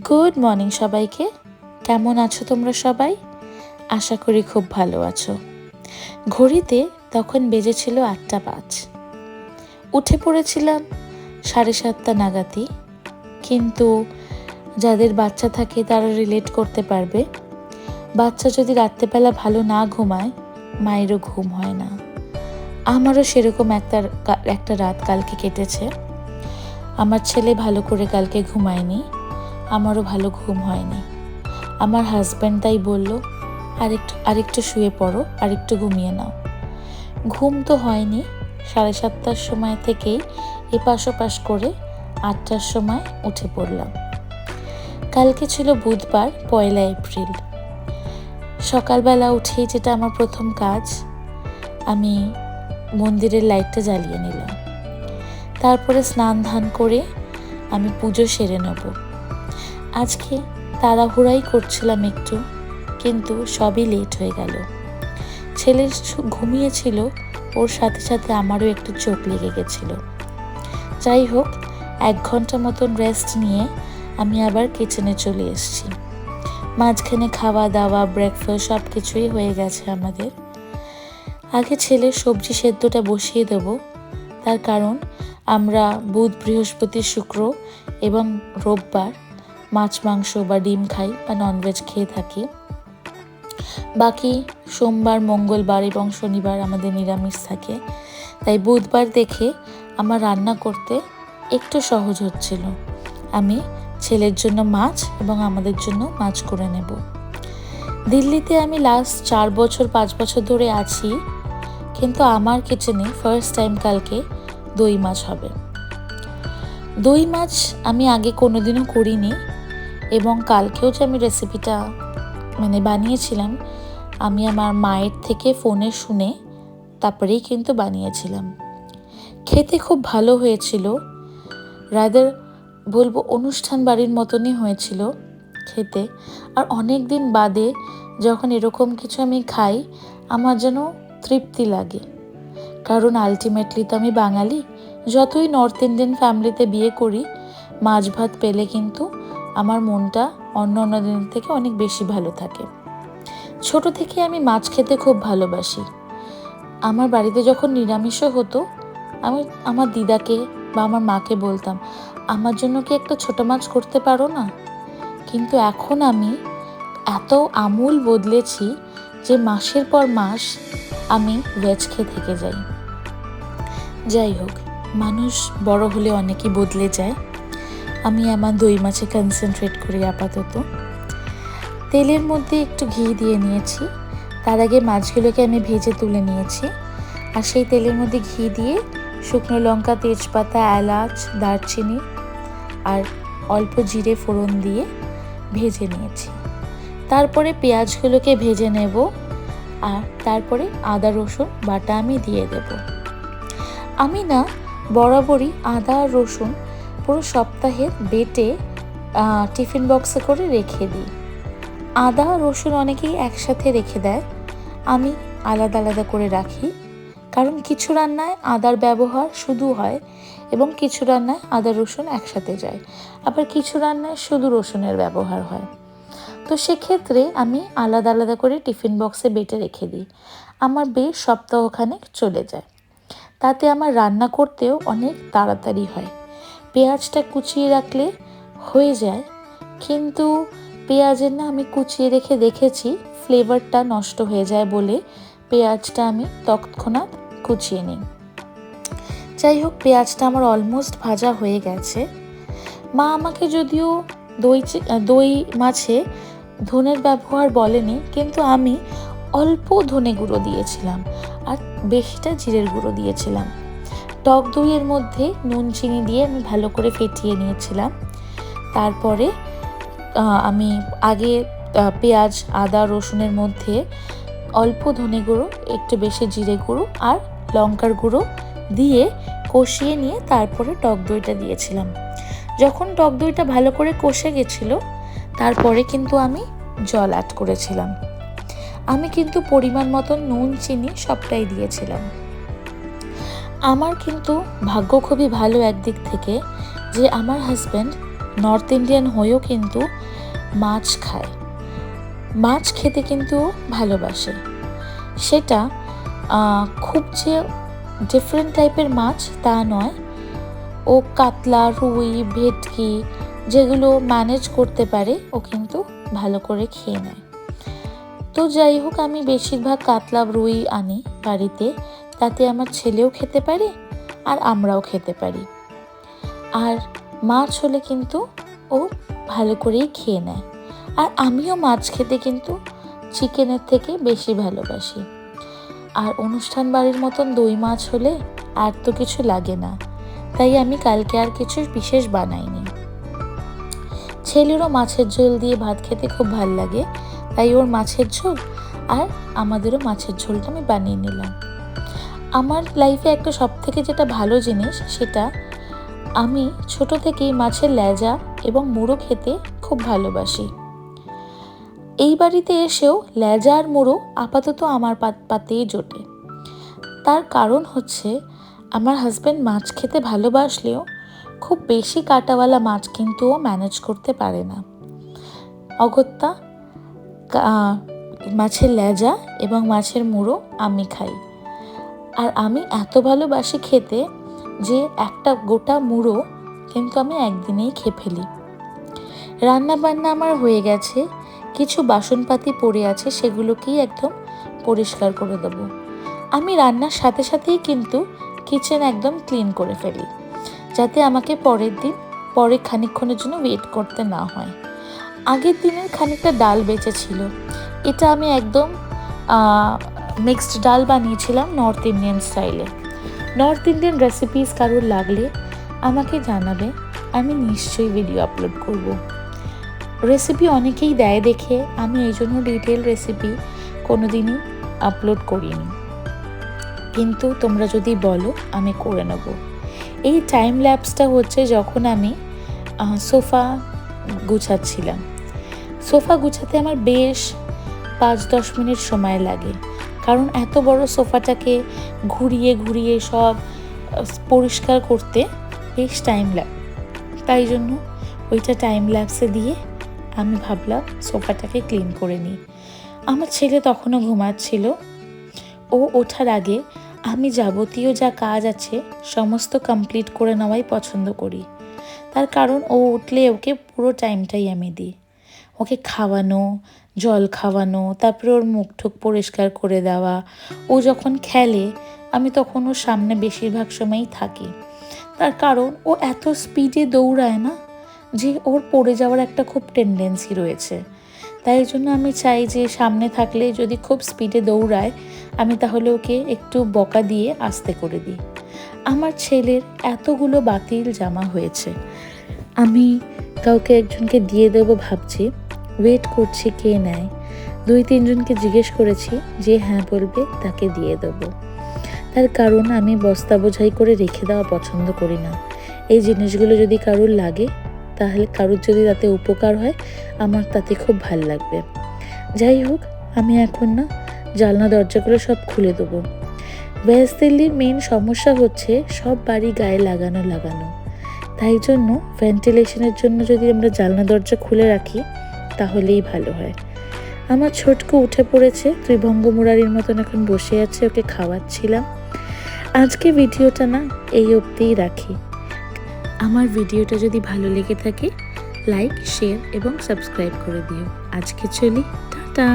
Good morning সবাইকে। কেমন আছো তোমরা সবাই? আশা করি খুব ভালো আছো। ঘড়িতে তখন বেজেছিল 8:05। উঠে পড়েছিলাম 7:30 নাগাদই। কিন্তু যাদের বাচ্চা থাকে তারা রিলেট করতে পারবে, বাচ্চা যদি রাত্রেবেলা ভালো না ঘুমায় মায়েরও ঘুম হয় না। আমারও সেরকম একটা রাত কালকে কেটেছে। আমার ছেলে ভালো করে কালকে ঘুমায়নি, আমারও ভালো ঘুম হয়নি। আমার হাজব্যান্ড তাই বলল, আরেকটু শুয়ে পড়ো, আরেকটু ঘুমিয়ে নাও। ঘুম তো হয়নি। 7:30টার সময় থেকেই এপাশ ওপাশ করে 8টার সময় উঠে পড়লাম। কালকে ছিল বুধবার, 1 এপ্রিল। সকালবেলা উঠেই যেটা আমার প্রথম কাজ, আমি মন্দিরের লাইটটা জ্বালিয়ে নিলাম। তারপরে স্নান ধান করে আমি পুজো সেরে নেব। আজকে তাড়াহুড়াই করছিলাম একটু, কিন্তু সবই লেট হয়ে গেল। ছেলে ঘুমিয়েছিল, ওর সাথে সাথে আমারও একটু চোখ লেগে গেছিল। যাই হোক, 1 ঘন্টা মতন রেস্ট নিয়ে আমি আবার কিচেনে চলে এসেছি। মাঝখানে খাওয়া দাওয়া, ব্রেকফাস্ট সব কিছুই হয়ে গেছে আমাদের। আগে ছেলের সবজি সেদ্ধটা বসিয়ে দেব, তার কারণ আমরা বুধ, বৃহস্পতি, শুক্র এবং রোববার মাছ মাংস বা ডিম খাই বা ননভেজ খেয়ে থাকি। বাকি সোমবার, মঙ্গলবার এবং শনিবার আমাদের নিরামিষ থাকে। তাই বুধবার দেখে আমার রান্না করতে একটু সহজ হচ্ছিল। আমি ছেলের জন্য মাছ এবং আমাদের জন্য মাছ করে নেব। দিল্লিতে আমি লাস্ট 4 বছর 5 বছর ধরে আছি, কিন্তু আমার কিচেনে ফার্স্ট টাইম কালকে দই মাছ হবে। দই মাছ আমি আগে কোনোদিনও করিনি, এবং কালকেও যে আমি রেসিপিটা বানিয়েছিলাম, আমি আমার মায়ের থেকে ফোনে শুনে তারপরেই কিন্তু বানিয়েছিলাম। খেতে খুব ভালো হয়েছিল, রাদার বলবো অনুষ্ঠান বাড়ির মতনই হয়েছিল খেতে। আর অনেক দিন বাদে যখন এরকম কিছু আমি খাই, আমার যেন তৃপ্তি লাগে। কারণ আলটিমেটলি তো আমি বাঙালি, যতই নর্থ ইন্ডিয়ান ফ্যামিলিতে বিয়ে করি, মাছ ভাত পেলে কিন্তু আমার মনটা অন্য দিনের থেকে অনেক বেশি ভালো থাকে। ছোট থেকে আমি মাছ খেতে খুব ভালোবাসি। আমার বাড়িতে যখন নিরামিষও হতো, আমি আমার দিদাকে বা আমার মাকে বলতাম, আমার জন্য কি একটা ছোট মাছ করতে পারো না? কিন্তু এখন আমি এত আমূল বদলেছি যে মাসের পর মাস আমি ভেজ খেয়ে থেকে যাই। যাই হোক, মানুষ বড় হলে অনেকই বদলে যায়। আমি আমার দই মাছে কনসেন্ট্রেট করি আপাতত। তেলের মধ্যে একটু ঘি দিয়ে নিয়েছি। তার আগে মাছগুলোকে আমি ভেজে তুলে নিয়েছি। আর সেই তেলের মধ্যে ঘি দিয়ে শুকনো লঙ্কা, তেজপাতা, এলাচ, দারচিনি আর অল্প জিরে ফোড়ন দিয়ে ভেজে নিয়েছি। তারপরে পেঁয়াজগুলোকে ভেজে নেব, আর তারপরে আদা রসুন বাটা আমি দিয়ে দেব। আমি না বরাবরই আদা আর রসুন পুরো সপ্তাহের বেটে টিফিন বক্সে করে রেখে দিই। আদা রসুন অনেকেই একসাথে রেখে দেয়, আমি আলাদা আলাদা করে রাখি। কারণ কিছু রান্নায় আদার ব্যবহার শুধু হয় এবং কিছু রান্নায় আদা রসুন একসাথে যায়, আবার কিছু রান্নায় শুধু রসুনের ব্যবহার হয়। তো সেক্ষেত্রে আমি আলাদা আলাদা করে টিফিন বক্সে বেটে রেখে দিই। আমার বেশ সপ্তাহখানেক চলে যায়। তাতে আমার রান্না করতেও অনেক তাড়াতাড়ি হয়। পেঁয়াজটা কুচিয়ে রাখলে হয়ে যায়, কিন্তু পেঁয়াজের না আমি কুচিয়ে রেখে দেখেছি ফ্লেভারটা নষ্ট হয়ে যায় বলে পেঁয়াজটা আমি তৎক্ষণাৎ কুচিয়ে নিই। যাই হোক, পেঁয়াজটা আমার অলমোস্ট ভাজা হয়ে গেছে। মা আমাকে যদিও দই মাছে ধনের ব্যবহার বলেনি, কিন্তু আমি অল্প ধনে গুঁড়ো দিয়েছিলাম আর বেশিটা জিরের গুঁড়ো দিয়েছিলাম। টক দইয়ের মধ্যে নুন চিনি দিয়ে আমি ভালো করে ফেটিয়ে নিয়েছিলাম। তারপরে আমি আগে পেঁয়াজ, আদা, রসুনের মধ্যে অল্প ধনে গুঁড়ো, একটু বেশি জিরে গুঁড়ো আর লঙ্কার গুঁড়ো দিয়ে কষিয়ে নিয়ে তারপরে টক দইটা দিয়েছিলাম। যখন টক দইটা ভালো করে কষে গেছিল, তারপরে কিন্তু আমি জল অ্যাড করেছিলাম। আমি কিন্তু পরিমাণ মতন নুন চিনি সবটাই দিয়েছিলাম। আমার কিন্তু ভাগ্য খুবই ভালো একদিক থেকে যে আমার হাজব্যান্ড নর্থ ইন্ডিয়ান হয়েও কিন্তু মাছ খায়, মাছ খেতে কিন্তু ভালোবাসে। সেটা খুব যে ডিফারেন্ট টাইপের মাছ তা নয়, ও কাতলা, রুই, ভেটকি যেগুলো ম্যানেজ করতে পারে ও কিন্তু ভালো করে খেয়ে নেয়। তো যাই হোক, আমি বেশিরভাগ কাতলা রুই আনি বাড়িতে, তাতে আমার ছেলেও খেতে পারে আর আমরাও খেতে পারি। আর মাছ হলে কিন্তু ও ভালো করেই খেয়ে নেয়। আর আমিও মাছ খেতে কিন্তু চিকেনের থেকে বেশি ভালোবাসি। আর অনুষ্ঠান বাড়ির মতন দই মাছ হলে আর তো কিছু লাগে না, তাই আমি কালকে আর কিছু বিশেষ বানাইনি। ছেলেরও মাছের ঝোল দিয়ে ভাত খেতে খুব ভাল লাগে, তাই ওর মাছের ঝোল আর আমাদেরও মাছের ঝোলটা আমি বানিয়ে নিলাম। আমার লাইফে একটা সবথেকে যেটা ভালো জিনিস, সেটা আমি ছোট থেকেই মাছের লেজা এবং মুড়ো খেতে খুব ভালোবাসি। এই বাড়িতে এসেও লেজা আর মুড়ো আপাতত আমার পাতেই জোটে। তার কারণ হচ্ছে, আমার হাজব্যান্ড মাছ খেতে ভালোবাসলেও খুব বেশি কাঁটাওয়ালা মাছ কিন্তু ও ম্যানেজ করতে পারে না। অগত্যা মাছের লেজা এবং মাছের মুড়ো আমি খাই। আর আমি এত ভালোবাসি খেতে যে একটা গোটা মুড়ো কিন্তু আমি একদিনেই খেয়ে ফেলি। রান্না বান্না আমার হয়ে গেছে, কিছু বাসনপাতি পড়ে আছে, সেগুলোকেই একদম পরিষ্কার করে দেবো। আমি রান্নার সাথে সাথেই কিন্তু কিচেন একদম ক্লিন করে ফেলি, যাতে আমাকে পরে খানিকক্ষণের জন্য ওয়েট করতে না হয়। আগের দিনের খানিকটা ডাল বেঁচে ছিল, এটা আমি একদম মিক্সড ডাল বানিয়েছিলাম নর্থ ইন্ডিয়ান স্টাইলে। নর্থ ইন্ডিয়ান রেসিপিস কারোর লাগলে আমাকে জানাবে, আমি নিশ্চয়ই ভিডিও আপলোড করব। রেসিপি অনেকেই দেয় দেখে আমি এই জন্য ডিটেল রেসিপি কোনোদিনই আপলোড করিনি, কিন্তু তোমরা যদি বলো আমি করে নেব। এই টাইম ল্যাপসটা হচ্ছে যখন আমি সোফা গুছাচ্ছিলাম। সোফা গুছাতে আমার বেশ 5-10 মিনিট সময় লাগে, কারণ এত বড় সোফাটাকে ঘুরিয়ে ঘুরিয়ে সব পরিষ্কার করতে বেশ টাইম লাগে। তাই জন্য ওইটা টাইম ল্যাপসে দিয়ে আমি ভাবলাম সোফাটাকে ক্লিন করে নিই। আমার ছেলে তখনও ঘুমাচ্ছিল। ও ওঠার আগে আমি যাবতীয় যা কাজ আছে সমস্ত কমপ্লিট করে নেওয়াই পছন্দ করি। তার কারণ ও উঠলে ওকে পুরো টাইমটাই আমি দিই। ওকে খাওয়ানো, জল খাওয়ানো, তারপরে ওর মুখ ঠুক পরিষ্কার করে দেওয়া। ও যখন খেলে আমি তখন ওর সামনে বেশিরভাগ সময়ই থাকি। তার কারণ ও এত স্পিডে দৌড়ায় না, যে ওর পড়ে যাওয়ার একটা খুব টেন্ডেন্সি রয়েছে। তাই জন্য আমি চাই যে সামনে থাকলে যদি খুব স্পিডে দৌড়ায়, আমি তাহলে ওকে একটু বকা দিয়ে আস্তে করে দিই। আমার ছেলের এতগুলো বাতিল জামা হয়েছে, আমি কাউকে একজনকে দিয়ে দেবো ভাবছি, ওয়েট করছি কে নেয়। 2-3 জনকে জিজ্ঞেস করেছি, যে হ্যাঁ বলবে তাকে দিয়ে দেবো। তার কারণ আমি বস্তা বোঝাই করে রেখে দেওয়া পছন্দ করি না। এই জিনিসগুলো যদি কারোর লাগে, তাহলে কারোর যদি তাতে উপকার হয়, আমার তাতে খুব ভাল লাগবে। যাই হোক, আমি এখন না জানলা দরজাগুলো সব খুলে দেবো। ওয়েস্ট দিল্লির মেন সমস্যা হচ্ছে সব বাড়ি গায়ে লাগানো। তাই জন্য ভেন্টিলেশনের জন্য যদি আমরা জানলা দরজা খুলে রাখি তাহলেই ভালো হয়। আমার ছোটকু উঠে পড়েছে, ত্রিভঙ্গ মুরারির মতন এখন বসে আছে, ওকে খাওয়াচ্ছিলাম। আজকে ভিডিওটা না এই অবধিই রাখি। আমার ভিডিওটা যদি ভালো লেগে থাকে, লাইক, শেয়ার এবং সাবস্ক্রাইব করে দিও। আজকে চলি, টাটা।